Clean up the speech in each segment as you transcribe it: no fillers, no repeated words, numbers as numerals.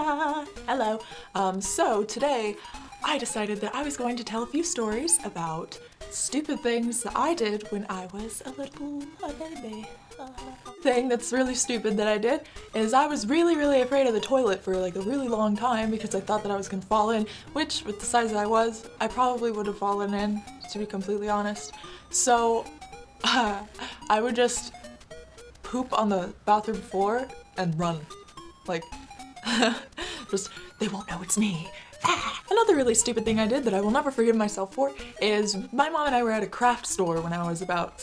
Hello. So today I decided that I was going to tell a few stories about stupid things that I did when I was a baby. Thing that's really stupid that I did is I was really afraid of the toilet for like a really long time because I thought that I was gonna fall in, which with the size that I was, I probably would have fallen in, to be completely honest. So I would just poop on the bathroom floor and run. Like, just, they won't know it's me. Another really stupid thing I did that I will never forgive myself for is my mom and I were at a craft store when I was about,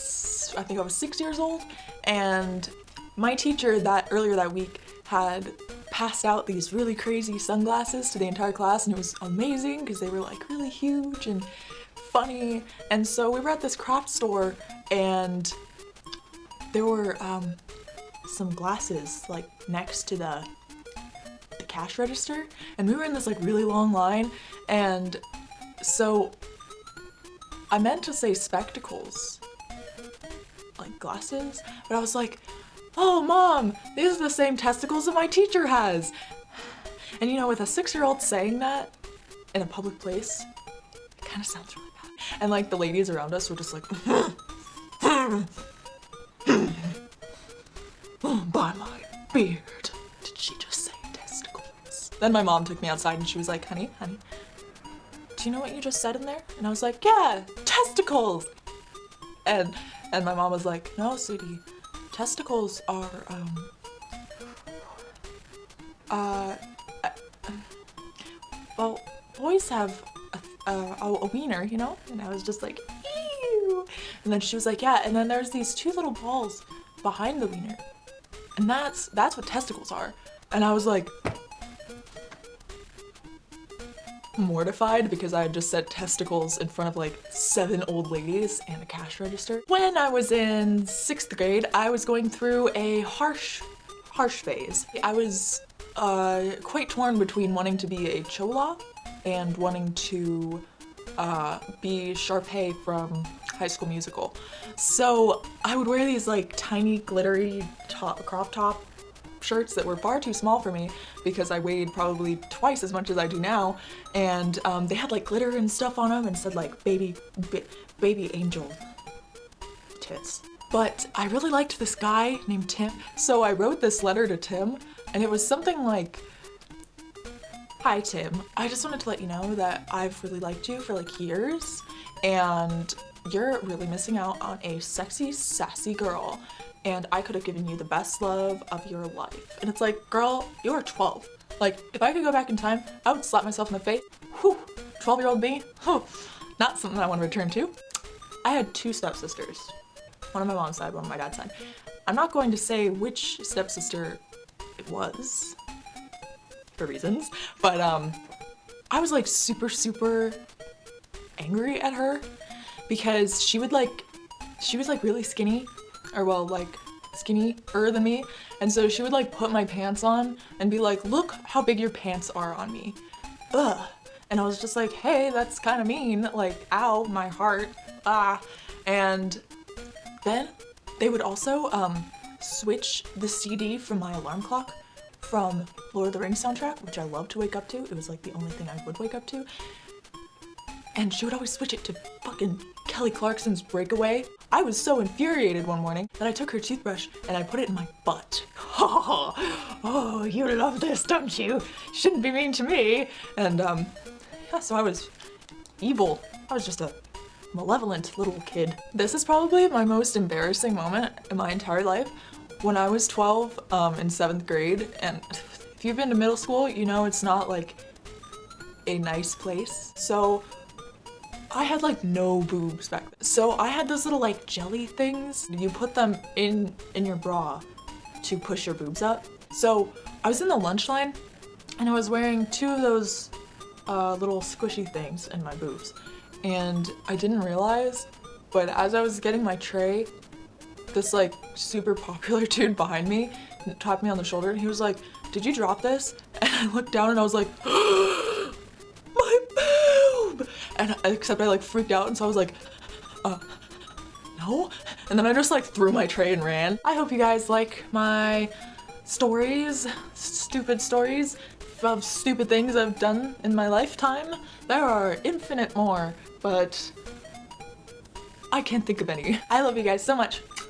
I think I was 6 years old, and my teacher earlier that week had passed out these really crazy sunglasses to the entire class, and it was amazing because they were like really huge and funny. And so we were at this craft store and there were some glasses like next to the cash register, and we were in this like really long line, and so I meant to say spectacles, like glasses, but I was like, oh mom, these are the same testicles that my teacher has. And you know, with a 6-year-old saying that in a public place, it kind of sounds really bad. And like the ladies around us were just like by my beard, did she just say testicles? Then my mom took me outside and she was like, honey, do you know what you just said in there? And I was like, yeah, testicles. And my mom was like, no, sweetie, testicles are, well, boys have a wiener, you know? And I was just like, ew. And then she was like, yeah, and then there's these two little balls behind the wiener. And that's what testicles are. And I was like, mortified because I had just said testicles in front of like 7 old ladies and a cash register. When I was in 6th grade, I was going through a harsh phase. I was quite torn between wanting to be a chola and wanting to be Sharpay from High School Musical. So I would wear these like tiny glittery crop top shirts that were far too small for me because I weighed probably twice as much as I do now, and they had like glitter and stuff on them and said like baby angel tits. But I really liked this guy named Tim, so I wrote this letter to Tim, and it was something like, hi Tim, I just wanted to let you know that I've really liked you for like years, and you're really missing out on a sexy, sassy girl, and I could have given you the best love of your life. And it's like, girl, you're 12. Like, if I could go back in time, I would slap myself in the face. Whew, 12-year-old me, whew, not something I want to return to. I had 2 stepsisters. One on my mom's side, one on my dad's side. I'm not going to say which stepsister it was, for reasons, but I was like super angry at her because she was like really skinny, or well, like skinnier than me, and so she would like put my pants on and be like, look how big your pants are on me. Ugh. And I was just like, hey, that's kind of mean, like, ow, my heart, ah. And then they would also switch the CD from my alarm clock from Lord of the Rings soundtrack, which I love to wake up to. It was like the only thing I would wake up to. And she would always switch it to fucking Kelly Clarkson's Breakaway. I was so infuriated one morning that I took her toothbrush and I put it in my butt. Oh, you love this, don't you? Shouldn't be mean to me. And yeah, so I was evil. I was just a malevolent little kid. This is probably my most embarrassing moment in my entire life. When I was 12 in 7th grade, and if you've been to middle school, you know it's not like a nice place. So I had like no boobs back then. So I had those little like jelly things. You put them in your bra to push your boobs up. So I was in the lunch line and I was wearing 2 of those little squishy things in my boobs. And I didn't realize, but as I was getting my tray, this like super popular dude behind me tapped me on the shoulder and he was like, did you drop this? And I looked down and I was like, my boob! And except I like freaked out, and so I was like, no? And then I just like threw my tray and ran. I hope you guys like my stories, stupid stories. of stupid things I've done in my lifetime. There are infinite more, but I can't think of any. I love you guys so much.